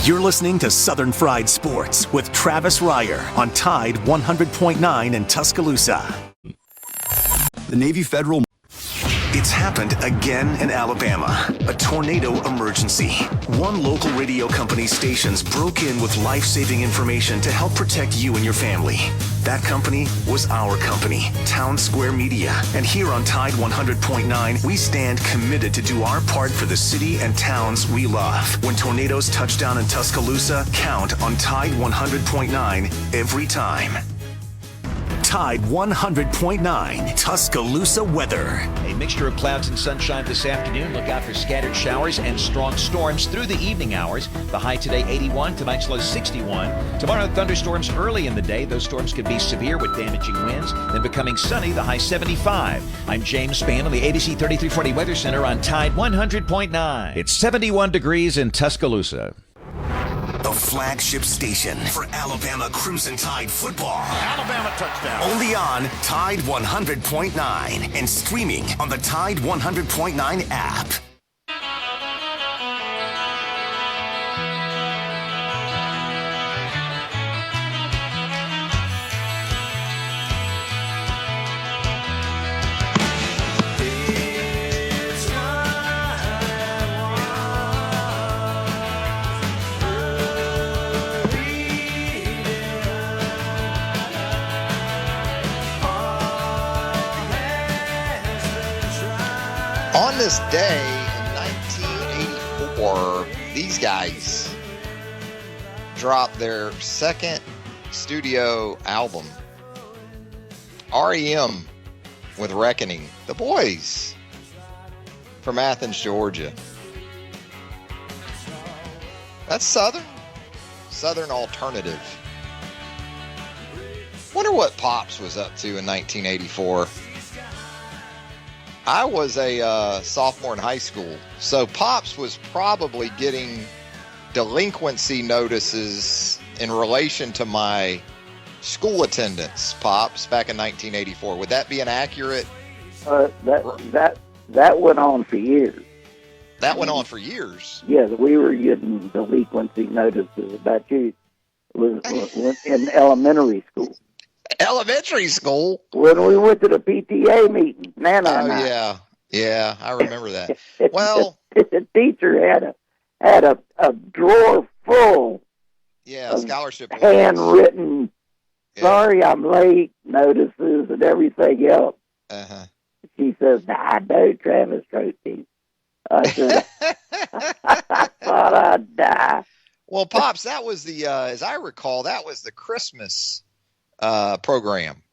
You're listening to Southern Fried Sports with Travis Reier on Tide 100.9 in Tuscaloosa. The Navy Federal. It's happened again in Alabama. A tornado emergency. One local radio company's stations broke in with life-saving information to help protect you and your family. That company was our company, Town Square Media. And here on Tide 100.9, we stand committed to do our part for the city and towns we love. When tornadoes touch down in Tuscaloosa, count on Tide 100.9 every time. Tide 100.9 Tuscaloosa weather. A mixture of clouds and sunshine this afternoon. Look out for scattered showers and strong storms through the evening hours. The high today 81, tonight's low 61. Tomorrow thunderstorms early in the day. Those storms could be severe with damaging winds. Then becoming sunny, the high 75. I'm James Spann on the ABC 3340 Weather Center on Tide 100.9. It's 71 degrees in Tuscaloosa. The flagship station for Alabama Crimson Tide football. Alabama touchdown. Only on Tide 100.9 and streaming on the Tide 100.9 app. On this day in 1984, these guys dropped their second studio album, REM with Reckoning. The Boys from Athens, Georgia. That's Southern alternative. Wonder what Pops was up to in 1984. I was a sophomore in high school, so Pops was probably getting delinquency notices in relation to my school attendance, Pops, back in 1984. Would that be an accurate? That went on for years. That went on for years. Yeah, we were getting delinquency notices about you. It was in elementary school. Elementary school? When we went to the PTA meeting. Yeah, I remember that. Well, the teacher had a drawer full of scholarship handwritten, sorry I'm late notices and everything else. Uh-huh. She says, I know Travis wrote these. I said, I thought I'd die. Well, Pops, that was the, as I recall, that was the Christmas program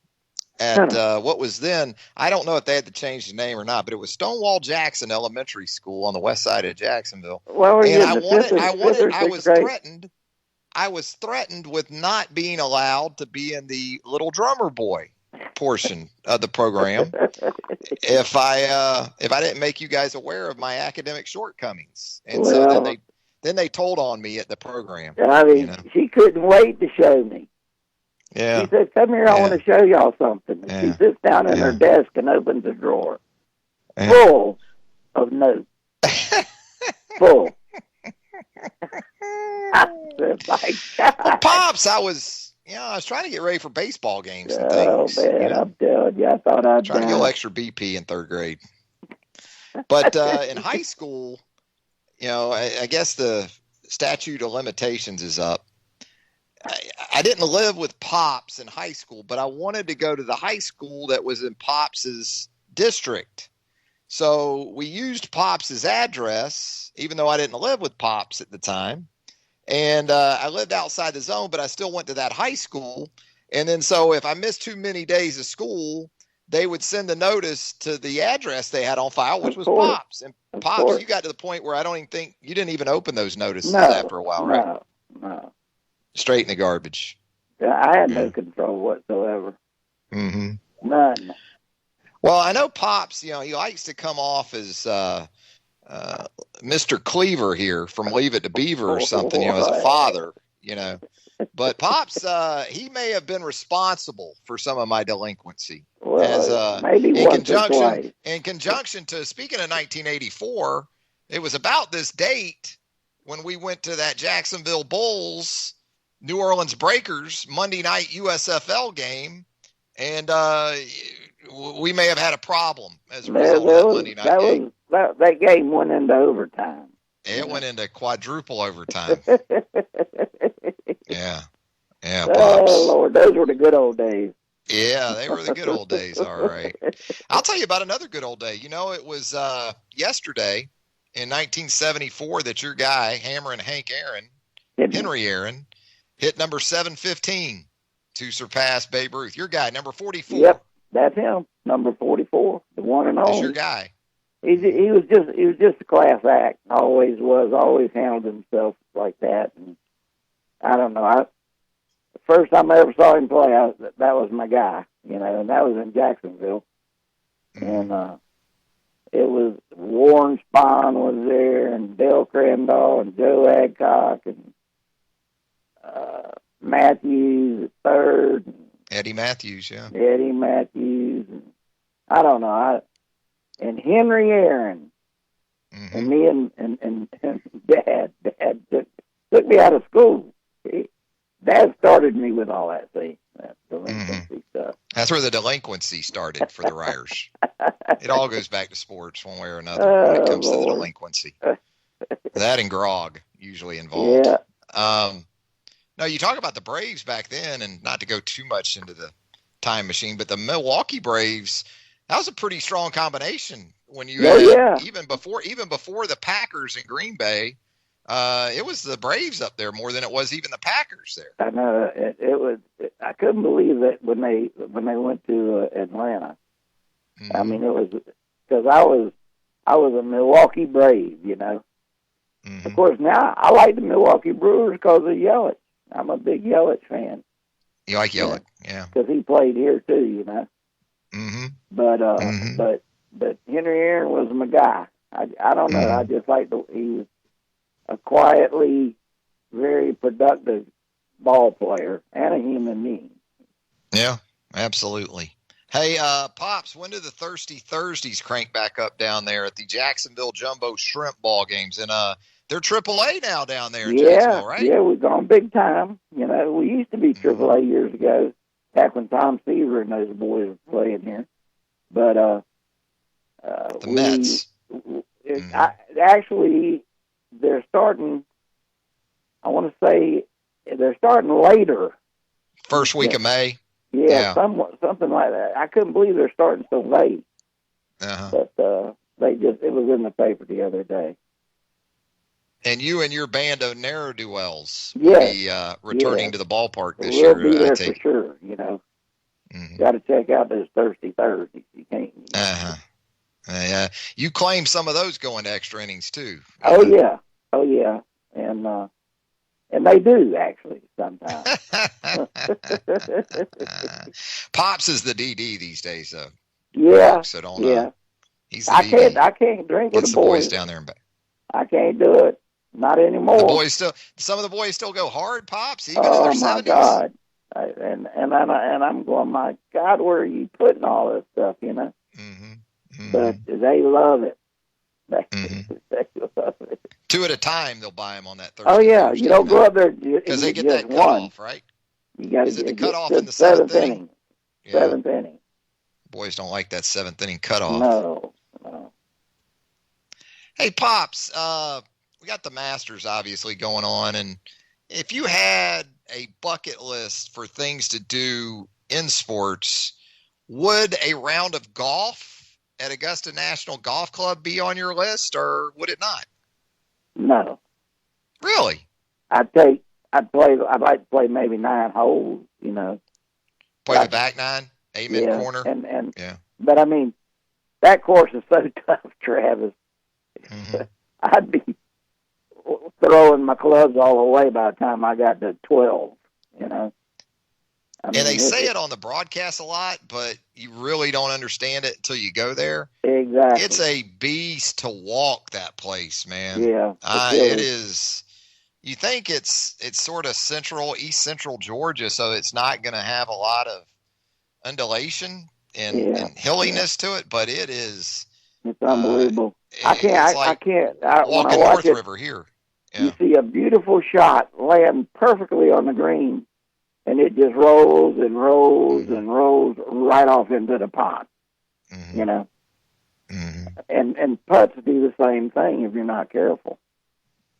at what was then, I don't know if they had to change the name or not, but it was Stonewall Jackson Elementary School on the west side of Jacksonville. Well, and I was threatened with not being allowed to be in the Little Drummer Boy portion of the program if I didn't make you guys aware of my academic shortcomings. And so then they told on me at the program. I mean, she couldn't wait to show me. Yeah. She said, come here, I want to show y'all something. And she sits down in her desk and opens a drawer full of notes. Full. I said, my God. Well, Pops, I was trying to get ready for baseball games and things. Oh, man, I'm telling you, I thought I'd trying to go extra BP in third grade. But in high school, I guess the statute of limitations is up. I didn't live with Pops in high school, but I wanted to go to the high school that was in Pops's district. So we used Pops's address, even though I didn't live with Pops at the time. And I lived outside the zone, but I still went to that high school. And then so if I missed too many days of school, they would send a notice to the address they had on file, which was Pops. And Pops, you got to the point where I don't even think you didn't even open those notices after a while, right? No. Straight in the garbage. I had no control whatsoever. Mm-hmm. None. Well, I know Pops, he likes to come off as Mr. Cleaver here from Leave It to Beaver or something, as a father, But Pops, he may have been responsible for some of my delinquency. Well, maybe in conjunction to, speaking of 1984, it was about this date when we went to that Jacksonville Bulls, New Orleans Breakers Monday night USFL game, and we may have had a problem as a result of that Monday night game. That game went into overtime. It went into quadruple overtime. Yeah. Yeah, Pops. Oh, Lord, those were the good old days. Yeah, they were the good old days. All right. I'll tell you about another good old day. You know, it was yesterday in 1974 that your guy, Hammerin' Hank Aaron, Henry Aaron, hit number 715 to surpass Babe Ruth. Your guy, number 44. Yep, that's him, number 44, the one and only. That's your guy. He was just a class act. Always handled himself like that. And I don't know. The first time I ever saw him play, that was my guy, you know, and that was in Jacksonville. And it was Warren Spahn was there, and Dale Crandall, and Joe Adcock, and Matthews third. Eddie Matthews, yeah. Eddie Matthews. And I don't know. And Henry Aaron. And me and Dad took me out of school. Dad started me with all that, see, that delinquency stuff. That's where the delinquency started for the Riders. It all goes back to sports one way or another when it comes to the delinquency. That and grog usually involved. Yeah. No, you talk about the Braves back then, and not to go too much into the time machine, but the Milwaukee Braves, that was a pretty strong combination when you had even before the Packers in Green Bay. It was the Braves up there more than it was even the Packers there. I know it was. I couldn't believe that when they went to Atlanta. I mean, it was because I was a Milwaukee Brave, you know. Of course, now I like the Milwaukee Brewers because of Yelich. I'm a big Yelich fan. You like Yelich, yeah? Because he played here too, you know. But Henry Aaron was my guy. I don't know. I just like he was a quietly very productive ball player and a human being. Yeah, absolutely. Hey, Pops, when do the Thirsty Thursdays crank back up down there at the Jacksonville Jumbo Shrimp ball games? And they're AAA now down there in Jacksonville, right? Yeah, we've gone big time. You know, we used to be AAA years ago, back when Tom Seaver and those boys were playing here. But the Mets. Actually, they're starting. I want to say they're starting later. First week of May. Yeah, something like that. I couldn't believe they're starting so late. But it was in the paper the other day. And you and your band of ne'er-do-wells will be returning to the ballpark this year. We'll be there for sure. You know, got to check out those Thirsty Thursdays. You can't. You claim some of those going to extra innings too. Oh yeah, and they do actually sometimes. Pops is the DD these days, though. Yeah, so don't know. He's the DD. I can't drink with the boys down there and back. I can't do it. Not anymore. Some of the boys still go hard, Pops, even in their 70s. My God! And I'm going, my God, where are you putting all this stuff? You know. But they love it. They love it. 2 at a time, they'll buy them on that Thursday. Oh yeah, you don't go up there because they get that cutoff, right? You got to get the cutoff in the seventh inning. Seventh inning. Boys don't like that 7th inning cutoff. No. Hey, Pops, we got the Masters obviously going on, and if you had a bucket list for things to do in sports, would a round of golf at Augusta National Golf Club be on your list, or would it not? No. Really? I'd like to play maybe 9 holes, you know. Play the back 9, amen corner. And but I mean, that course is so tough, Travis. I'd be throwing my clubs all the way by the time I got to 12, you know. And they say it on the broadcast a lot, but you really don't understand it until you go there. Exactly. It's a beast to walk that place, man. Yeah. It is. You think it's sort of East Central Georgia, so it's not going to have a lot of undulation and hilliness to it, but it is. It's unbelievable. I can't. Walking when I watch North River here You see a beautiful shot land perfectly on the green, and it just rolls and rolls and rolls right off into the pot. Mm-hmm. You know, Mm-hmm. and putts do the same thing if you're not careful.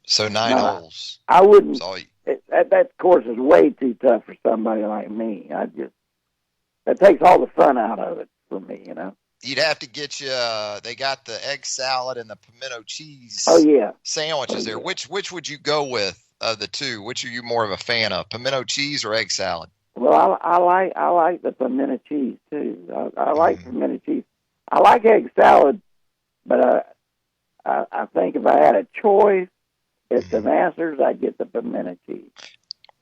So 9 holes. I wouldn't. So That course is way too tough for somebody like me. That takes all the fun out of it for me. You know. you'd have to get you. They got the egg salad and the pimento cheese. Oh yeah. Sandwiches there. Which would you go with of the two? Which are you more of a fan of, pimento cheese or egg salad? Well, I like the pimento cheese too. I like pimento cheese. I like egg salad, but I think if I had a choice at the Masters, I'd get the pimento cheese.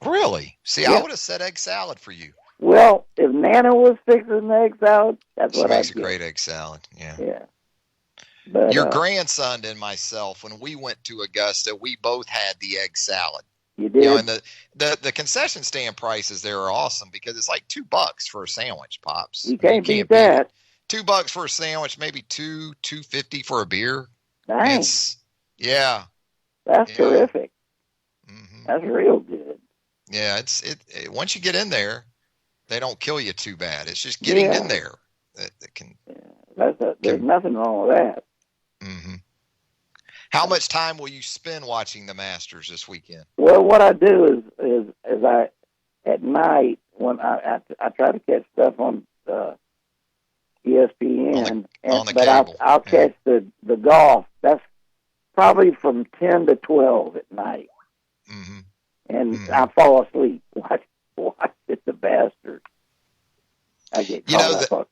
Really? See, Yeah. I would have said egg salad for you. Well, if Nana was fixing the egg salad, that's She what makes I'd a get. great egg salad. Yeah. Yeah. But, Your grandson and myself, when we went to Augusta, we both had the egg salad. you did. You know, and the concession stand prices there are awesome because it's like $2 for a sandwich, Pops. You can't beat it. that. $2 for a sandwich, maybe $2.50 for a beer. Dang, It's yeah. that's yeah. terrific. Hmm. That's real good. Yeah, it once you get in there, they don't kill you too bad. It's just getting Yeah. in there that can. There's nothing wrong with that. Hmm. How much time will you spend watching the Masters this weekend? Well, what I do is I at night when I try to catch stuff on ESPN, on the but cable. I'll Yeah. catch the golf. That's probably from 10 to 12 at night, Hmm. and I fall asleep watching the Masters. I get You know, caught up.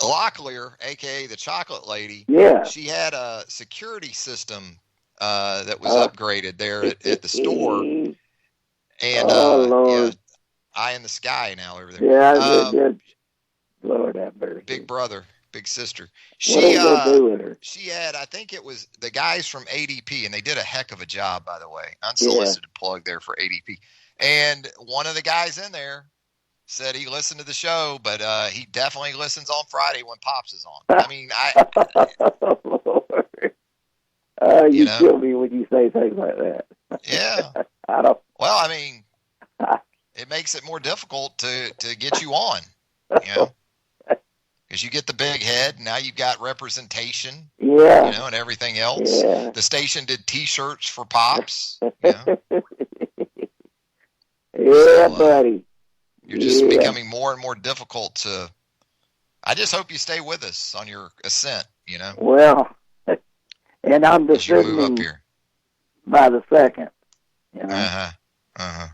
Locklear, aka the Chocolate Lady, Yeah. she had a security system that was upgraded there at the store, and Lord. yeah, eye in the sky now over there. Yeah, Lord have mercy. Big brother, big sister. What are She you gonna do with her? she had, I think it was the guys from ADP, and they did a heck of a job, by the way. Unsolicited plug there for ADP. And one of the guys in there said he listened to the show, but he definitely listens on Friday when Pops is on. I mean, Lord. You know. kill me when you say things like that. yeah. I don't. Well, I mean, it makes it more difficult to get you on, you know, because you get the big head. Now you've got representation, Yeah. you know, and everything else. Yeah. The station did T-shirts for Pops. You know? Yeah, buddy. You're just Yeah. becoming more and more difficult to. I just hope you stay with us on your ascent, you know, Well, and I'm as you move up descending here. by the second. You know, Uh-huh. Uh-huh.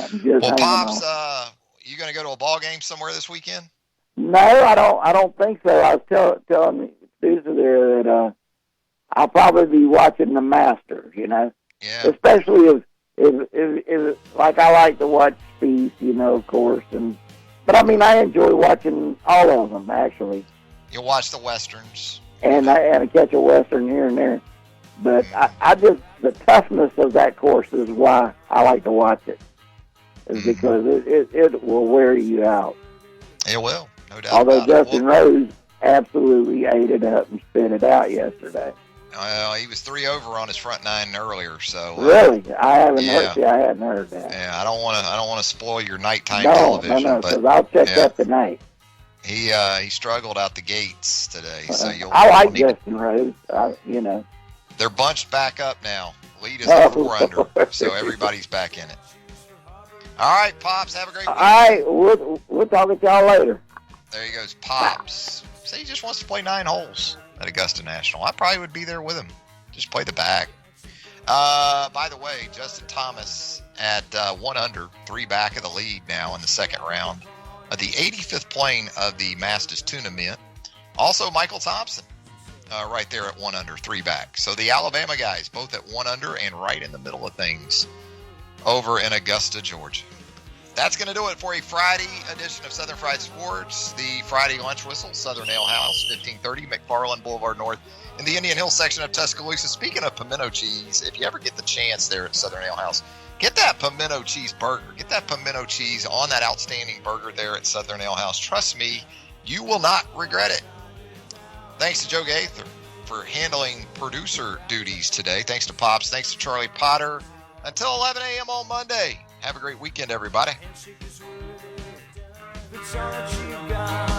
I'm just Well, hanging Pops, on. you going to go to a ball game somewhere this weekend? No, I don't think so. I was telling Susan there that I'll probably be watching the Masters. You know, Yeah. especially if like I like to watch Spieth, you know, of course, but I mean I enjoy watching all of them actually, You'll watch the Westerns. and I catch a Western here and there, but I just the toughness of that course is why I like to watch it, is because it will wear you out. It will, no doubt. Although about it. Justin Rose absolutely ate it up and spit it out yesterday. Well, he was 3 over on his front nine earlier, so Really, I haven't yeah. heard. See, I hadn't heard that. yeah, I don't want to spoil your nighttime No, television, because but I'll check yeah. that tonight. he struggled out the gates today, so I like you'll need to- Justin Rose. You know. They're bunched back up now. Lead is at 4 under, Lord. so everybody's back in it. All right, Pops, have a great All week. right, we'll talk to y'all later. There he goes, Pops. Say he just wants to play 9 holes at Augusta National. I probably would be there with him. Just play the back. By the way, Justin Thomas at 1 under, 3 back of the lead now in the second round of the 85th playing of the Masters Tournament. Also, Michael Thompson right there at 1 under, 3 back. So the Alabama guys both at 1 under and right in the middle of things over in Augusta, Georgia. That's going to do it for a Friday edition of Southern Fried Sports. The Friday Lunch Whistle, Southern Ale House, 1530 McFarland Boulevard North in the Indian Hill section of Tuscaloosa. Speaking of pimento cheese, if you ever get the chance there at Southern Ale House, get that pimento cheese burger. Get that pimento cheese on that outstanding burger there at Southern Ale House. Trust me, you will not regret it. Thanks to Joe Gaither for handling producer duties today. Thanks to Pops. Thanks to Charlie Potter. Until 11 a.m. on Monday. Have a great weekend, everybody. That's all that you got.